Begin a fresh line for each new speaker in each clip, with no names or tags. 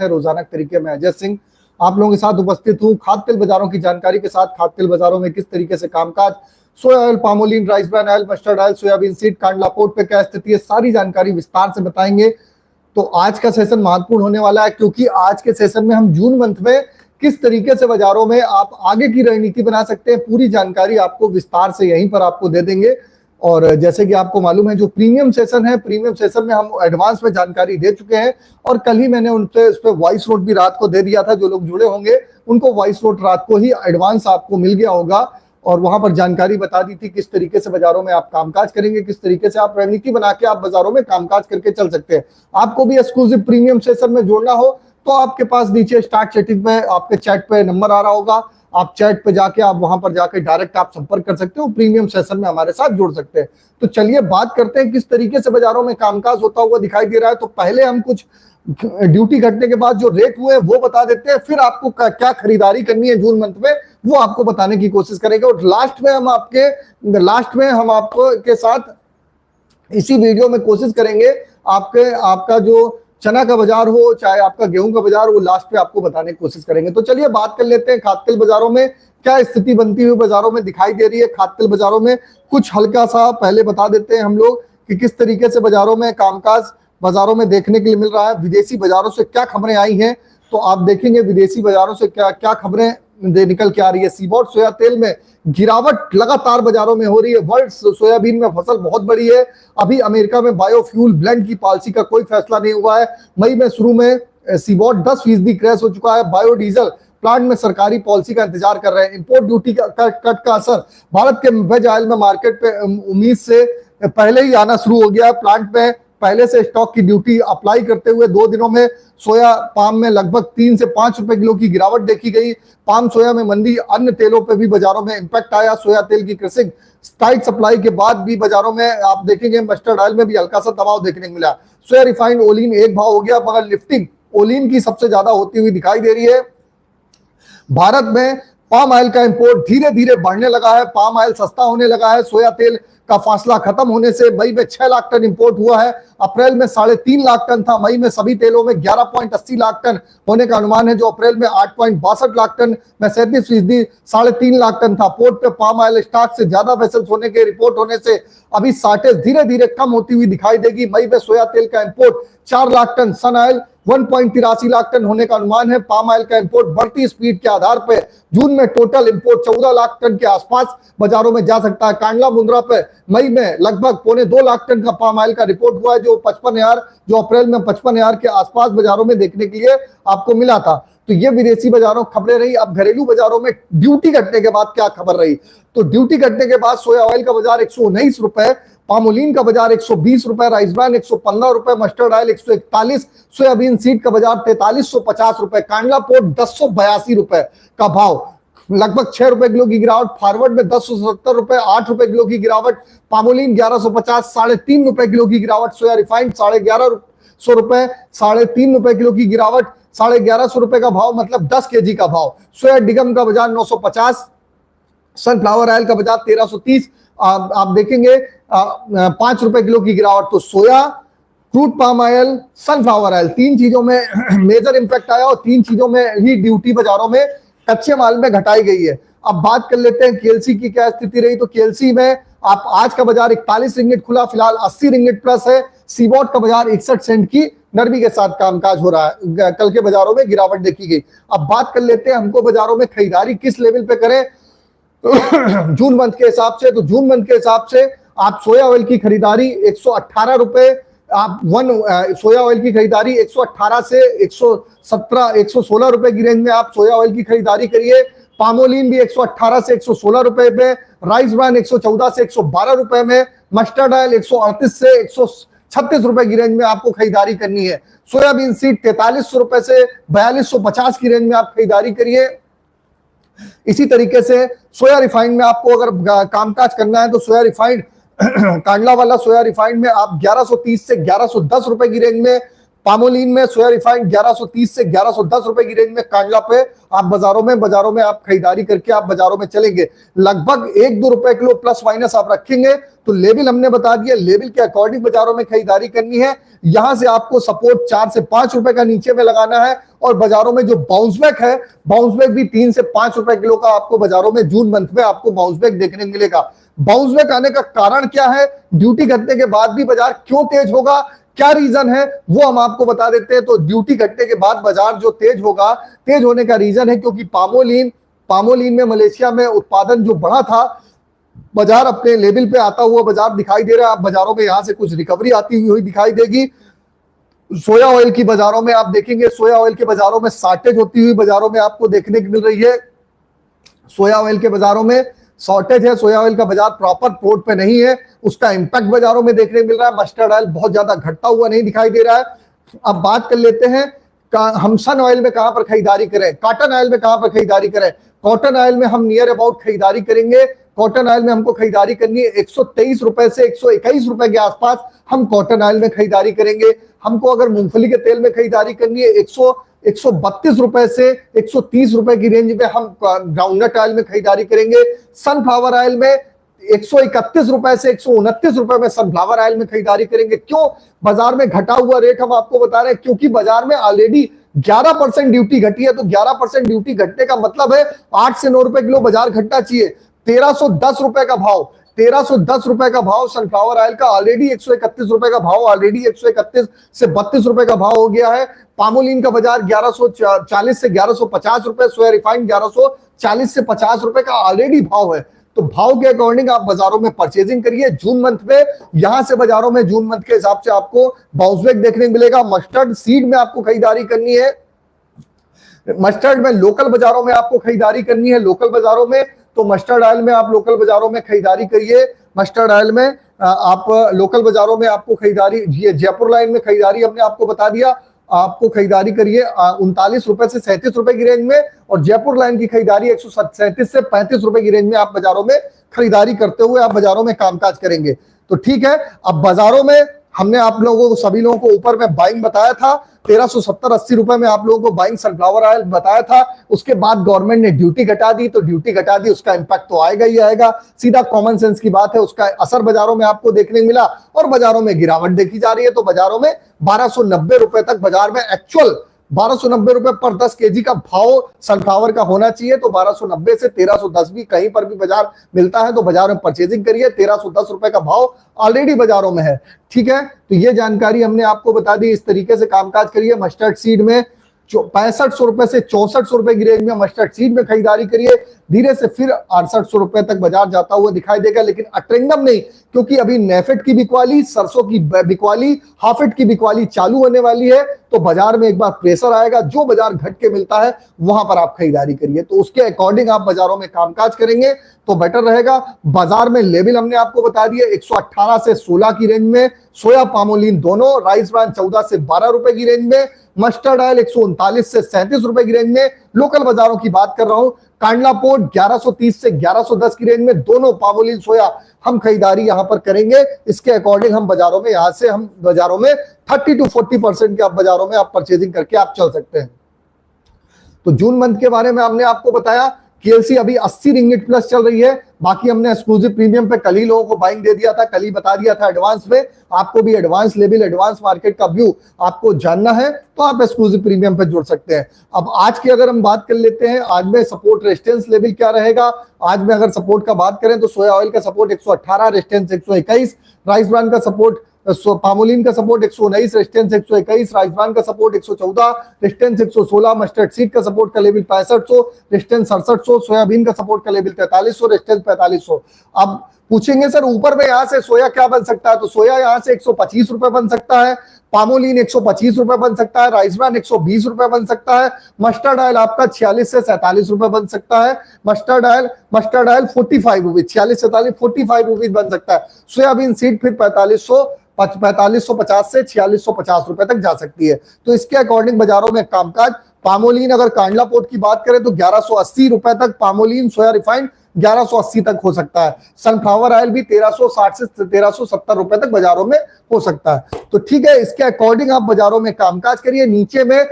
है रोजाना के तरीके में अजय सिंह आप लोगों के साथ उपस्थित हूँ। खाद्य तेल बाजारों की जानकारी के साथ खाद्य तेल बाजारों में किस तरीके से कामकाज, सोया oil, palmolein, rice bran oil, mustard oil, soybean seed, Kandla port पे क्या स्थिति है, सारी जानकारी विस्तार से बताएंगे। तो आज का सेशन महत्वपूर्ण होने वाला है, क्योंकि आज के सेशन में हम जून मंथ में किस तरीके से बाजारों में आप आगे की रणनीति बना सकते हैं, पूरी जानकारी आपको विस्तार से यहीं पर आपको दे देंगे। और जैसे कि आपको मालूम है, जो प्रीमियम सेशन है, प्रीमियम सेशन में हम एडवांस में जानकारी दे चुके हैं और कल ही मैंने उनसे उस पर वॉइस नोट भी रात को दे दिया था। जो लोग जुड़े होंगे उनको वॉइस नोट रात को ही एडवांस आपको मिल गया होगा और वहां पर जानकारी बता दी थी किस तरीके से बाजारों में आप कामकाज करेंगे, किस तरीके से आप रणनीति बना के आप बाजारों में कामकाज करके चल सकते हैं। आपको भी एक्सक्लूसिव प्रीमियम सेशन में जोड़ना हो तो आपके पास नीचे स्टार्ट चैटिंग में आपके चैट पे नंबर आ रहा होगा, आप चैट पे जाके आप वहां पर जाके डायरेक्ट आप संपर्क कर सकते हो, प्रीमियम सेशन में हमारे साथ जुड़ सकते हैं। तो चलिए बात करते हैं किस तरीके से बाजारों में कामकाज होता हुआ दिखाई दे रहा है। तो पहले हम कुछ ड्यूटी घटने के बाद जो रेट हुए वो बता देते हैं, फिर आपको क्या खरीदारी करनी है जून मंथ में वो आपको बताने की कोशिश करेंगे और लास्ट में हम आपको के साथ इसी वीडियो में कोशिश करेंगे आपका जो चना का बाजार हो चाहे आपका गेहूं का बाजार, वो लास्ट पे आपको बताने की कोशिश करेंगे। तो चलिए बात कर लेते हैं खाद्य तेल बाजारों में क्या स्थिति बनती हुई बाजारों में दिखाई दे रही है। खाद्य तेल बाजारों में कुछ हल्का सा पहले बता देते हैं हम लोग कि किस तरीके से बाजारों में कामकाज बाजारों में देखने के लिए मिल रहा है। विदेशी बाजारों से क्या खबरें आई हैं तो आप देखेंगे विदेशी बाजारों से क्या क्या खबरें निकल के आ रही है। सीबॉट सोया तेल में गिरावट लगातार बाजारों में हो रही है। वर्ल्ड सोयाबीन में फसल बहुत बड़ी है। अभी अमेरिका में बायोफ्यूल ब्लेंड की पॉलिसी का कोई फैसला नहीं हुआ है। मई में शुरू में सीबॉट 10% क्रैश हो चुका है। बायोडीजल प्लांट में सरकारी पॉलिसी का इंतजार कर रहे हैं। इंपोर्ट ड्यूटी का कट का असर भारत के वेज ऑयल में मार्केट पे उम्मीद से पहले ही आना शुरू हो गया। प्लांट में पहले से स्टॉक की ड्यूटी अप्लाई करते हुए 2 दिनों में सोया पाम में लगभग 3 से 5 रुपए किलो की गिरावट देखी गई। पाम सोया में मंदी, अन्य तेलों पे भी बाजारों में इंपैक्ट आया। सोया तेल की क्रसिंग टाइट सप्लाई के बाद भी बाजारों में आप देखेंगे मस्टर्ड ऑयल में भी हल्का सा दबाव देखने को मिला। सोया रिफाइंड ओलिन एक भाव हो गया, मगर लिफ्टिंग ओलिन की सबसे ज्यादा होती हुई दिखाई दे रही है। भारत में पाम ऑयल का इंपोर्ट धीरे धीरे बढ़ने लगा है। पाम ऑयल सस्ता होने लगा है। सोया तेल का फासला खत्म होने से मई में 6 लाख टन इंपोर्ट हुआ है। अप्रैल में 3.5 लाख टन था। मई में सभी तेलों में 11.80 लाख टन होने का अनुमान है, जो अप्रैल में 8.62 लाख टन में 37%, 3.5 लाख टन था। पोर्ट पे पाम ऑयल स्टॉक से ज्यादा वेसल्स होने के रिपोर्ट होने से अभी शार्टेज धीरे धीरे कम होती हुई दिखाई देगी। मई में सोया तेल का इंपोर्ट 4 लाख टन, सन ऑयल 1.83 लाख टन होने का अनुमान है। पाम ऑयल का इंपोर्ट बढ़ती स्पीड के आधार पर जून में टोटल इंपोर्ट 14 लाख टन के आसपास बाजारों में जा सकता है। कांडला मुंद्रा पे मई में लगभग 1.25 लाख टन का पाम ऑयल का रिपोर्ट हुआ है, जो 55,000 जो अप्रैल में 55,000 के आसपास बाजारों में देखने के लिए आपको मिला था। तो ये विदेशी बाजारों खबरें रही। अब घरेलू बाजारों में ड्यूटी घटने के बाद क्या खबर रही, तो ड्यूटी घटने के बाद सोया ऑयल का बाजार 119 रुपए, पामोलिन का बाजार 120 रुपए, राइस ब्रान 115 रुपए, मस्टर्ड ऑयल 141, सोयाबीन सीड का बाजार 4350 रुपए, कांडला पोर्ट 1082 रुपए का भाव, लगभग 6 रुपए किलो की गिरावट। फॉरवर्ड में 1070 रुपए, 8 रुपए किलो की गिरावट। पामोलिन 1150, 3.5 रुपए किलो की गिरावट। सोया रिफाइंड 1150 रुपए, 3.5 रुपए किलो की गिरावट, 1150 रुपए का भाव, मतलब 10 केजी का भाव। सोया डिगम का बाजार 950, सनफ्लावर ऑयल का बाजार 1330। आप देखेंगे 5 रुपए किलो की गिरावट। तो soya, crude palm oil, sunflower oil, 3 चीजों में मेजर इंपैक्ट आया और 3 चीजों में ही ड्यूटी बाजारों में कच्चे माल में घटाई गई है। अब बात कर लेते हैं केएलसी की क्या स्थिति रही। तो केएलसी में आप आज का बाजार 41 रिंगिट खुला, फिलहाल 80 रिंगिट प्लस है। सीबॉट का बाजार 61 सेंट की नरमी के साथ कामकाज हो रहा है। कल के बाजारों में गिरावट देखी गई। अब बात कर लेते हैं हमको बाजारों में खरीदारी किस लेवल पे करें जून मंथ के हिसाब से। तो जून मंथ के हिसाब से आप सोया ऑयल की खरीदारी 118 रुपए, आप सोया ऑयल की खरीदारी 118 से 117 116 रुपए की रेंज में आप सोया ऑयल की खरीदारी करिए। पामोलिन भी 118 से 116 रुपए पे, राइस ब्रान 114 से 112 रुपए में, मस्टर्ड ऑयल 138 से 136 रुपए की रेंज में आपको खरीदारी करनी है। सोयाबीन सीड 4300 रुपए से 4250 की रेंज में आप खरीदारी करिए। इसी तरीके से सोया रिफाइंड में आपको अगर कामकाज करना है तो सोया रिफाइंड कांडला वाला सोया रिफाइंड में आप 1130 से 1110 रुपए की रेंज में, पामोलिन में सोया रिफाइंड 1130 से 1110 रुपए की रेंज में कांडला पे आप बाजारों में आप खरीदारी करके आप बाजारों में चलेंगे, लगभग 1-2 रुपए किलो प्लस माइनस आप रखेंगे। तो लेवल हमने बता दिया, लेवल के अकॉर्डिंग बाजारों में खरीदारी करनी है। यहां से आपको सपोर्ट 4 से 5 रुपए का नीचे में लगाना है, और बाजारों में जो बाउंस बैक है, बाउंस बैक भी 3 से 5 रुपए किलो का आपको बाजारों में जून मंथ में आपको बाउंस बैक देखने को मिलेगा। बाउंस बैक आने का कारण क्या है, ड्यूटी घटने के बाद भी बाजार क्यों तेज होगा, क्या रीजन है, वो हम आपको बता देते हैं। तो ड्यूटी घटने के बाद बाजार जो तेज होगा, तेज होने का रीजन है क्योंकि पामोलिन में मलेशिया में उत्पादन जो बढ़ा था, बाजार अपने लेवल पे आता हुआ बाजार दिखाई दे रहा है। आप बाजारों में यहां से कुछ रिकवरी आती हुई दिखाई देगी। सोया ऑयल की बाजारों में आप देखेंगे, सोया ऑयल के बाजारों में शॉर्टेज होती हुई बाजारों में आपको देखने को मिल रही है। सोया ऑयल के बाजारों में शॉर्टेज है, सोया ऑयल का बाजार प्रॉपर पोर्ट पे नहीं है, उसका इंपैक्ट बाजारों में देखने मिल रहा है। मस्टर्ड ऑयल बहुत ज्यादा घटता हुआ नहीं दिखाई दे रहा है। अब बात कर लेते हैं हम सन ऑयल में कहां पर खरीदारी करें, कॉटन ऑयल में कहां पर खरीदारी करें। कॉटन ऑयल में हम नियर अबाउट खरीदारी करेंगे। कॉटन ऑयल में हमको खरीदारी करनी है 123 रुपए से 121 रुपए के आसपास हम कॉटन ऑयल में खरीदारी करेंगे। हमको अगर मूंगफली के तेल में खरीदारी करनी है 132 रुपए से 130 रुपए की रेंज में हम ग्राउंडनट ऑयल में खरीदारी करेंगे। सनफ्लावर ऑयल में 131 रुपए से 129 रुपए में सनफ्लावर ऑयल में खरीदारी करेंगे। क्यों बाजार में घटा हुआ रेट हम आपको बता रहे हैं, क्योंकि बाजार में ऑलरेडी 11% ड्यूटी घटी है। तो 11% ड्यूटी घटने का मतलब है 8 से 9 रुपए किलो बाजार घटना चाहिए। 1310 रुपए का भाव, 1310 रुपए का भाव सनफ्लावर ऑयल का, ऑलरेडी 131 रुपए का भाव, ऑलरेडी 131 से 32 रुपए का भाव हो गया है। पामोलिन का बाजार 1140 से 1150 रुपए, सोया रिफाइंड 1140 से 50 रुपए का ऑलरेडी भाव है। तो भाव के अकॉर्डिंग आप बाजारों में परचेजिंग करिए जून मंथ में। यहां से बाजारों में जून मंथ के हिसाब से आपको बाउंस बैक देखने को मिलेगा। मस्टर्ड सीड में आपको खरीदारी करनी है, मस्टर्ड में लोकल बाजारों में आपको खरीदारी करनी है। लोकल बाजारों में तो मस्टर्ड ऑयल में आप लोकल बाजारों में खरीदारी करिए। मस्टर्ड ऑयल में आप लोकल बाजारों में आपको खरीदारी, ये जयपुर लाइन में खरीदारी हमने आपको बता दिया, आपको खरीदारी करिए 39 रुपए से 37 रुपए की रेंज में, और जयपुर लाइन की खरीदारी 137 से 35 रुपए की रेंज में आप बाजारों में खरीदारी करते हुए आप बाजारों में कामकाज करेंगे। तो ठीक है, अब बाजारों में हमने आप लोगों को, सभी लोगों को ऊपर में बाइंग बताया था 1370-80 रुपए में आप लोगों को बाइंग सनफ्लावर ऑयल बताया था। उसके बाद गवर्नमेंट ने ड्यूटी घटा दी, तो ड्यूटी घटा दी, उसका इंपैक्ट तो आएगा ही आएगा, सीधा कॉमन सेंस की बात है। उसका असर बाजारों में आपको देखने मिला और बाजारों में गिरावट देखी जा रही है। तो बाजारों में 1290 रुपए तक बाजार में एक्चुअल 1290 रुपए पर 10 केजी का भाव सनफ्लावर का होना चाहिए। तो 1290 से 1310 भी कहीं पर भी बाजार मिलता है तो बाजार में परचेजिंग करिए। 1310 रुपए का भाव ऑलरेडी बाजारों में है। ठीक है, तो ये जानकारी हमने आपको बता दी, इस तरीके से कामकाज करिए। मस्टर्ड सीड में 6500 रुपए से 6400 रुपए की रेंज में मस्टर्ड सीड में खरीदारी करिए। धीरे से फिर 6800 रुपए तक बाजार जाता हुआ दिखाई देगा, लेकिन अट्रेंडम नहीं, क्योंकि अभी नेफेड की बिकवाली, सरसों की बिकवाली, हाफेड की बिकवाली चालू होने वाली है। तो बाजार में एक बार प्रेशर आएगा, जो बाजार घट के मिलता है वहां पर आप खरीदारी करिए। तो उसके अकॉर्डिंग आप बाजारों में कामकाज करेंगे तो बेटर रहेगा। बाजार में लेवल हमने आपको बता दिया 118 से 16 की रेंज में, सोया पामोलिन दोनों, राइस ब्रांड 14 से 12 रुपए की रेंज में, मस्टर्ड ऑयल 139 से 37 रुपए की रेंज में। लोकल बाजारों की बात कर रहा हूं, कांडला पोर्ट 1130 से 1110 की रेंज में, दोनों पामोलिन सोया हम खरीदारी यहां पर करेंगे। इसके अकॉर्डिंग हम बाजारों में, यहां से हम बाजारों में 30 to 40% के आप बाजारों में आप परचेजिंग करके आप चल सकते हैं। तो जून मंथ के बारे में हमने आपको बताया। केएलसी अभी 80 रिंगिट प्लस चल रही है। बाकी हमने एक्सक्लूसिव प्रीमियम पे कल ही लोगों को बाइंग दे दिया था, कल ही बता दिया था एडवांस में। आपको भी एडवांस लेवल, एडवांस मार्केट का व्यू आपको जानना है तो आप एक्सक्लूसिव प्रीमियम पे जुड़ सकते हैं। अब आज की अगर हम बात कर लेते हैं, आज में सपोर्ट रेजिस्टेंस लेवल क्या रहेगा। आज में अगर सपोर्ट का बात करें तो सोया ऑयल का सपोर्ट 118, रेजिस्टेंस 121, राइस ब्रांड का सपोर्ट, पामोलिन का सपोर्ट 119, रेजिस्टेंस 121, राइस ब्रांड का सपोर्ट 114, रेजिस्टेंस 116, मस्टर्ड सीड का सपोर्ट का लेवल 6500, रेजिस्टेंस 6700, सोयाबीन का सपोर्ट का लेवल 4300, रेजिस्टेंस 4500। अब पूछेंगे सर ऊपर में यहां से सोया क्या बन सकता है, तो सोया यहां से 125 रुपए बन सकता है, पामोलिन 125 रुपए बन सकता है, राइस ब्रांड 120 रुपए बन सकता है, मस्टर्ड ऑयल आपका 46 से 47 रुपए बन सकता है, मस्टर्ड ऑयल 45 रुपीज, 46 47 45 रुपीज बन सकता है। सोयाबीन सीड फिर 4550 से 4650 रुपए तक जा सकती है। तो इसके अकॉर्डिंग बाजारों में कामकाज। पामोलिन अगर कांडला पोर्ट की बात करें तो 1180 रुपए तक पामोलिन सोया रिफाइंड 1180 तक हो सकता है। सनफ्लावर ऑयल भी 1360 से 1370 रुपए तक बाजारों में हो सकता है। तो ठीक है, इसके अकॉर्डिंग आप बाजारों में कामकाज करिए। नीचे में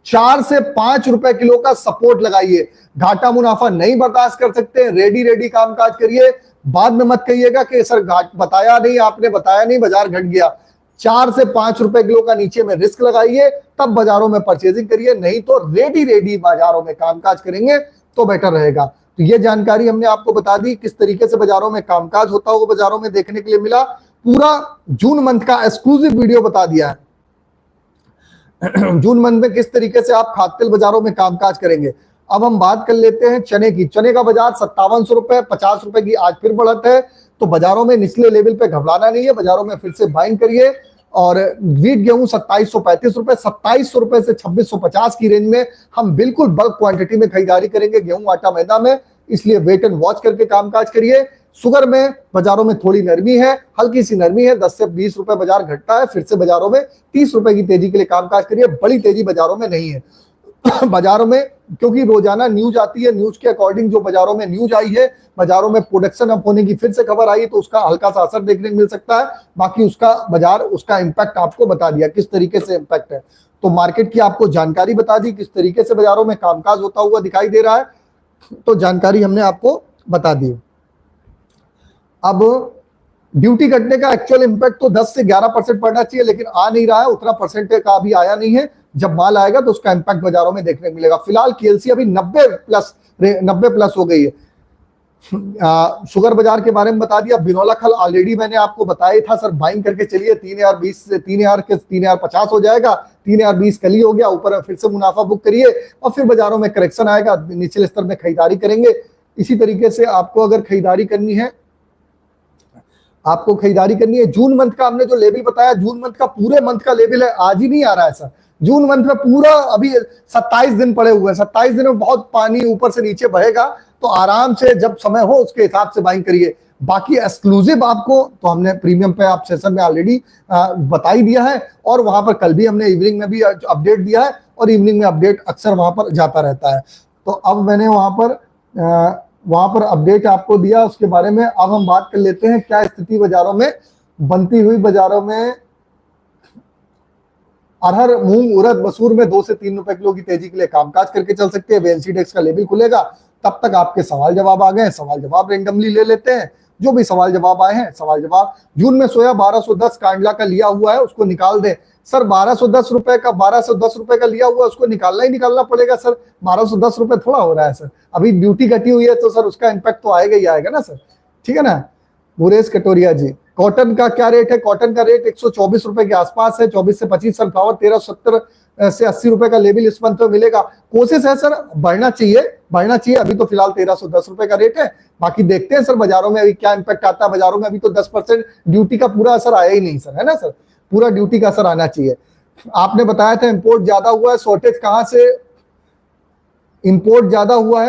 4 से 5 रुपए किलो का सपोर्ट लगाइए। घाटा मुनाफा नहीं बर्दाश्त कर सकते, रेडी कामकाज करिए। बाद में मत कहिएगा कि सर घाट बताया नहीं, आपने बताया नहीं, बाजार घट गया। 4 से 5 रुपए किलो का नीचे में रिस्क लगाइए, तब बाजारों में परचेजिंग करिए। नहीं तो रेडी बाजारों में कामकाज करेंगे तो बेटर रहेगा। तो ये जानकारी हमने आपको बता दी, किस तरीके से बाजारों में कामकाज होता है वो बाजारों में देखने के लिए मिला। पूरा जून मंथ का एक्सक्लूसिव वीडियो बता दिया है। जून मंथ में किस तरीके से आप खाद्य तेल बाजारों में कामकाज करेंगे। अब हम बात कर लेते हैं चने की। चने का बाजार 5700 रुपए, 50 रुपए की आज फिर बढ़त है। तो बाजारों में निचले लेवल पे घबराना नहीं है, बाजारों में फिर से बाइंग करिए। और व्हीट गेहूं 2735 रुपए, 2700 रुपए से 2650 की रेंज में हम बिल्कुल बल्क क्वांटिटी में खरीदारी करेंगे गेहूं आटा मैदा में, इसलिए वेट एंड वॉच करके कामकाज करिए। शुगर में बाजारों में थोड़ी नरमी है, हल्की सी नरमी है, 10 से 20 रुपए बाजार घटता है। फिर से बाजारों में 30 रुपए की तेजी के लिए कामकाज करिए, बड़ी तेजी बाजारों में नहीं है। बाजारों में क्योंकि रोजाना न्यूज आती है, न्यूज के अकॉर्डिंग जो बाजारों में न्यूज आई है, बाजारों में प्रोडक्शन अप होने की फिर से खबर आई, तो उसका हल्का सा असर देखने को मिल सकता है। बाकी उसका बाजार, उसका इंपैक्ट आपको बता दिया किस तरीके से इंपैक्ट है। तो मार्केट की आपको जानकारी बता दी, किस तरीके से बाजारों में कामकाज होता हुआ दिखाई दे रहा है, तो जानकारी हमने आपको बता दी। अब ड्यूटी घटने का एक्चुअल इंपैक्ट तो 10 से 11% पड़ना चाहिए, लेकिन आ नहीं रहा है, उतना परसेंटेज का अभी आया नहीं है। जब माल आएगा तो उसका इंपैक्ट बाजारों में देखने को मिलेगा। फिलहाल केएलसी अभी 90 प्लस हो गई है। शुगर बाजार के बारे में बता दिया। बिनोला कल ऑलरेडी मैंने आपको बताया था सर, बाइंग करके चलिए। 3020 से 3050 हो जाएगा, 3020 कल ही हो गया। ऊपर फिर से मुनाफा बुक करिए और फिर बाजारों में करेक्शन आएगा, निचले स्तर में खरीदारी करेंगे। इसी तरीके से आपको अगर खरीदारी करनी है, आपको खरीदारी करनी है। जून मंथ का हमने जो लेवल बताया, जून मंथ का पूरे मंथ का लेवल है, आज ही नहीं आ रहा है सर। जून मंथ में पूरा अभी 27 दिन पड़े हुए हैं। 27 दिन में बहुत पानी ऊपर से नीचे बहेगा, तो आराम से जब समय हो उसके हिसाब से बाइंग करिए। बाकी एक्सक्लूसिव आपको तो हमने प्रीमियम पे आप सेशन में ऑलरेडी बता ही दिया है, और वहां पर कल भी हमने इवनिंग में भी अपडेट दिया है, और इवनिंग में अपडेट अक्सर वहां पर जाता रहता है। तो अब मैंने वहां पर अपडेट आपको दिया उसके बारे में। अब हम बात कर लेते हैं क्या स्थिति बाजारों में बनती हुई। बाजारों में अरहर, मूंग, उड़द, मसूर में 2 से 3 रुपए किलो की तेजी के लिए कामकाज करके चल सकते हैं। वेंसीडेक्स का लेवल खुलेगा, तब तक आपके सवाल जवाब आ गए। सवाल जवाब रेंडमली ले लेते हैं, जो भी सवाल जवाब आए हैं सवाल जवाब। जून में सोया 1210 कांडला का लिया हुआ है, उसको निकाल दें सर। 1210 रुपए का लिया हुआ है, उसको निकालना पड़ेगा सर। 1210 रुपए थोड़ा हो रहा है सर, अभी ड्यूटी घटी हुई है, तो सर उसका इंपैक्ट तो आएगा ही आएगा ना सर, ठीक है ना। मुरेश कटोरिया जी, कॉटन का क्या रेट है? कॉटन का रेट 124 रुपए के आसपास है। 24 से 25 सनफ्लावर, 1370 से 80 रुपए का लेवल इस मंथ में मिलेगा। कोशिश है सर बढ़ना चाहिए। अभी तो फिलहाल 1310 रुपए का रेट है। बाकी देखते हैं सर बाजारों में अभी क्या इंपैक्ट आता है। बाजारों में अभी तो 10% ड्यूटी का पूरा असर आया ही नहीं सर, है ना सर, पूरा ड्यूटी का असर आना चाहिए। आपने बताया था इंपोर्ट ज्यादा हुआ है, शॉर्टेज कहां से? इंपोर्ट ज्यादा हुआ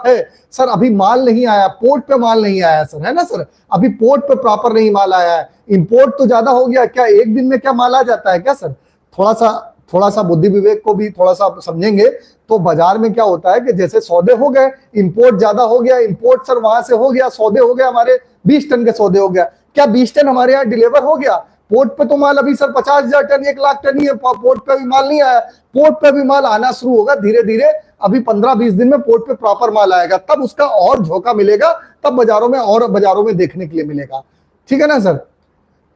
है सर। अभी माल नहीं आया, पोर्ट पे माल नहीं आया सर, है ना सर, अभी पोर्ट पे प्रॉपर नहीं माल आया है। इंपोर्ट तो ज्यादा हो गया, क्या एक दिन में क्या माल आ जाता है क्या सर? थोड़ा सा बुद्धि विवेक को भी थोड़ा सा समझेंगे तो बाजार में क्या होता है कि जैसे सौदे हो गए, इंपोर्ट ज्यादा हो गया, इंपोर्ट सर वहां से हो गया, सौदे हो गए हमारे 20 टन के सौदे हो गया। क्या 20 टन हमारे यहाँ डिलीवर हो गया? पोर्ट पे तो माल अभी सर 50,000 टन, 1 लाख टन ही है, पोर्ट पे भी माल नहीं आया। पोर्ट पे भी माल आना शुरू होगा धीरे धीरे, अभी 15-20 दिन में पोर्ट पे प्रॉपर माल आएगा, तब उसका और झोंका मिलेगा, तब बाजारों में देखने के लिए मिलेगा, ठीक है ना सर।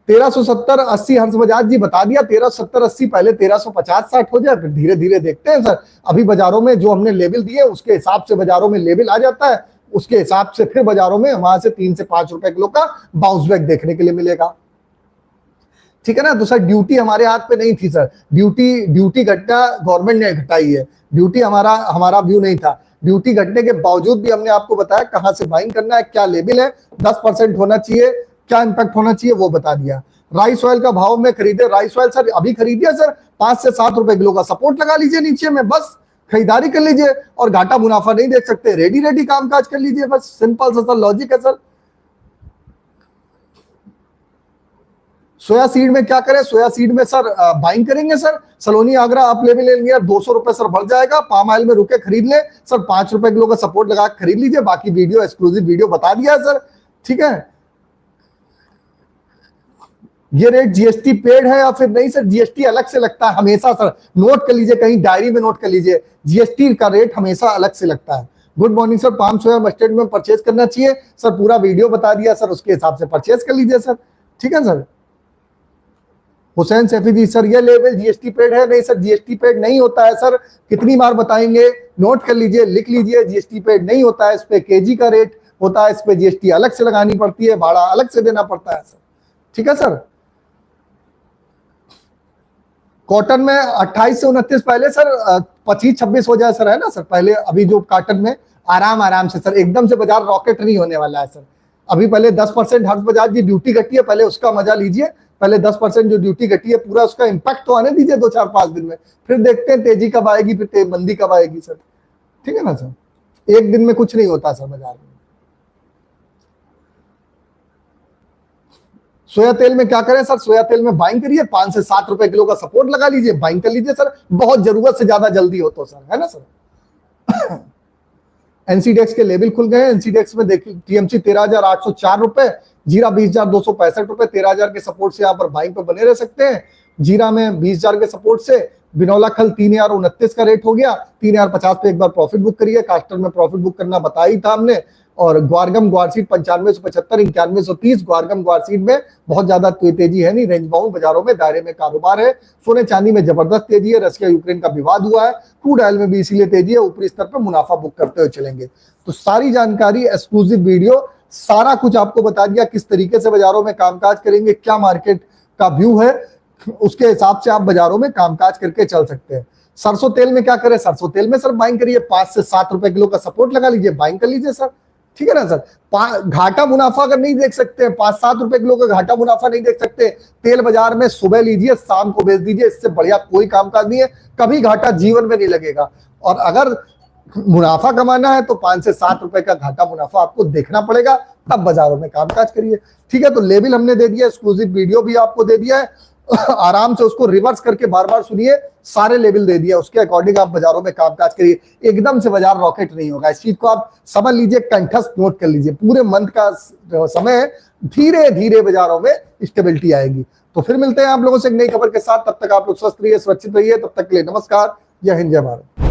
1370-80 हंस बजाज जी बता दिया। 1370-80 पहले 1350-60 हो जाए, फिर धीरे धीरे देखते हैं सर। अभी बाजारों में जो हमने लेवल दिए उसके हिसाब से बाजारों में लेवल आ जाता है, उसके हिसाब से फिर बाजारों में वहां से 3 से 5 रुपए किलो का बाउंस बैक देखने के लिए मिलेगा, ठीक है ना। तो सर ड्यूटी हमारे हाथ पे नहीं थी सर, ड्यूटी घटना गवर्नमेंट ने घटाई है, ड्यूटी हमारा व्यू नहीं था। ड्यूटी घटने के बावजूद भी हमने आपको बताया कहां से बाइंग करना है, क्या लेवल है, 10% होना चाहिए, क्या इंपैक्ट होना चाहिए वो बता दिया। राइस ऑयल का भाव में खरीदे, राइस ऑयल सर अभी खरीदिए सर, 5 से 7 रुपए किलो का सपोर्ट लगा लीजिए नीचे में, बस खरीदारी कर लीजिए। और घाटा मुनाफा नहीं देख सकते, रेडी कामकाज कर लीजिए, बस सिंपल सा सर लॉजिक है सर। सोया सीड में क्या करें, सोया सीड में सर बाइंग करेंगे सर, सलोनी आगरा आप लेवल ले लिया, 200 रुपए सर बढ़ जाएगा, पाम ऑयल में रुके खरीद ले सर, 5 रुपए किलो का सपोर्ट लगा खरीद लीजिए, बाकी वीडियो एक्सक्लूसिव वीडियो बता दिया है सर, ठीक है। ये रेट जीएसटी पेड है या फिर नहीं सर, जीएसटी अलग से लगता है हमेशा सर, नोट कर लीजिए, कहीं डायरी में नोट कर लीजिए, जीएसटी का रेट हमेशा अलग से लगता है। गुड मॉर्निंग सर, पाम सोया मस्टर्ड में परचेज करना चाहिए सर, पूरा वीडियो बता दिया सर, उसके हिसाब से परचेज कर लीजिए सर, ठीक है सर। हुसैन सैफी सर, ये लेवल जीएसटी पेड है, नहीं सर जीएसटी पेड नहीं होता है सर, कितनी बार बताएंगे, नोट कर लीजिए, लिख लीजिए, जीएसटी पेड नहीं होता है, इस पे केजी का रेट होता है, इस पे जीएसटी अलग से लगानी पड़ती है, भाड़ा अलग से देना पड़ता है सर, ठीक है सर। कॉटन में 28 से 29 पहले सर 25-26 हो जाए सर, है ना सर, पहले अभी जो कॉटन में आराम से सर, एकदम से बाजार रॉकेट नहीं होने वाला है सर, अभी पहले 10% हर्ष बजाज की ड्यूटी घटी है, पहले उसका मजा लीजिए, पहले 10% जो ड्यूटी घटी है पूरा उसका इंपैक्ट तो आने दीजिए 2-4-5 दिन में, फिर देखते हैं तेजी कब आएगी, फिर मंदी कब आएगी सर, ठीक है ना सर, एक दिन में कुछ नहीं होता सर बाजार में। सोया तेल में क्या करें सर, सोया तेल में बाइंग करिए, 5 से 7 रुपए किलो का सपोर्ट लगा लीजिए, बाइंग कर लीजिए सर, बहुत जरूरत से ज्यादा जल्दी हो तो सर, है ना सर। एनसीडेक्स के लेवल खुल गए, एनसीडेक्स में देखिए टीएमसी 13,804 रुपए, जीरा 20,265 रुपए, 13,000 के सपोर्ट से यहाँ पर बाइंग पर बने रह सकते हैं, जीरा में 20,000 के सपोर्ट से, बिनौला खल 3,029 का रेट हो गया, 3,050 पे एक बार प्रॉफिट बुक करिए, कास्टर में प्रॉफिट बुक करना बता ही था हमने, और ग्वारगम ग्वारसीड 9575, 9130, ग्वारगम ग्वारसीड में बहुत ज्यादा तेजी है नहीं, रेंज बाउंड बाजारों में दायरे में कारोबार है, सोने चांदी में जबरदस्त तेजी है, रशिया यूक्रेन का विवाद हुआ है, क्रूड ऑयल में भी इसीलिए तेजी है, ऊपरी स्तर पर मुनाफा बुक करते हुए चलेंगे। तो सारी जानकारी एक्सक्लूसिव वीडियो सारा कुछ आपको बता दिया, किस तरीके से बाजारों में कामकाज करेंगे, क्या मार्केट का व्यू है, उसके हिसाब से आप बाजारों में कामकाज करके चल सकते हैं। सरसों तेल में क्या करें, सरसों तेल में सर बाइंग करिए, 5 से 7 रुपए किलो का सपोर्ट लगा लीजिए, बाइंग कर लीजिए सर, ठीक है ना सर। घाटा मुनाफा अगर नहीं देख सकते, 5-7 रुपए किलो का घाटा मुनाफा नहीं देख सकते, तेल बाजार में सुबह लीजिए शाम को बेच दीजिए, इससे बढ़िया कोई कामकाज नहीं है, कभी घाटा जीवन में नहीं लगेगा। और अगर मुनाफा कमाना है तो 5 से 7 रुपए का घाटा मुनाफा आपको देखना पड़ेगा, तब बाजारों में कामकाज करिए, ठीक है। तो लेवल हमने दे दिया, एक्सक्लूसिव वीडियो भी आपको दे दिया है, आराम से उसको रिवर्स करके बार बार सुनिए, सारे लेवल दे दिया, उसके अकॉर्डिंग आप बाजारों में कामकाज करिए, एकदम से बाजार रॉकेट नहीं होगा, इस चीज को आप समझ लीजिए, कंठस्थ नोट कर लीजिए, पूरे मंथ का समय धीरे धीरे बाजारों में स्टेबिलिटी आएगी। तो फिर मिलते हैं आप लोगों से एक नई खबर के साथ, तब तक आप लोग स्वस्थ रहिए, सुरक्षित रहिए, तब तक के लिए नमस्कार, जय हिंद, जय भारत।